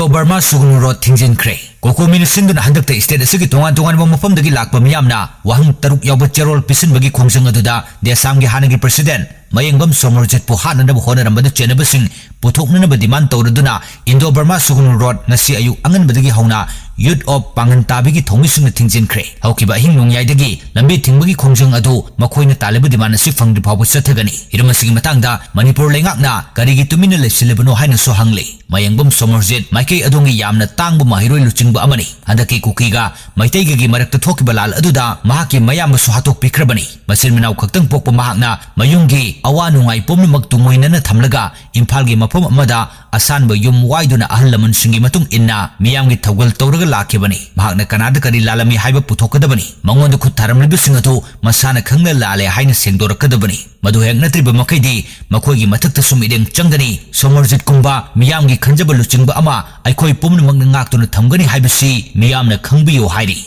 Indo Burma Sugnu road thingjinkhre Koko Minister handakta state asigi tongan mafamdagi lakpa miyamna wahang taruk yawba cherol pisinbagi khongjang aduda Desam gi hanagi president Mayengam Somorjit pu hananaba honarambada chenabasing puthoknanaba demand tawraduna Indo Burma Sugnu road ngasi ayu anganbadagi hauna Youth of Pangantabigi Thomisung thingjinkhre Haukiba hingnong yaidagi lambi thingbagi khongjang adu makoina talaba demand asi fangdi phabu sathagani Irumasigi matangda Manipur lengakna karigi tumina lesilebano haina so hangle Mayengam Somorjit maikei adongi yamna tangbu mahiroi luchingba amani handaki kukiga maitegi marakta thokiba lal aduda mahaki mayam so hatok pikrabani masin minaw khaktang pokpa mahakna mayunggi awa nungai pomnamak tungoinana thamlaga imphal mafam amada asanba yum waiduna ahal laman singi matung inna miyamgi thawgal tawraga lakibani mahakna kanada kari lalami haiba puthokadabani mangonda khut tharamlibising adu masana khangna lale haina sengdorakadabani madu hek natriba makaidi makoigi mathakta sum ideng changani Somorjit kumba miyamgi khanjaba luchingba ama aikoi pomnamak ngaktuna thamgani haibasi miyamna khangbiyo hairi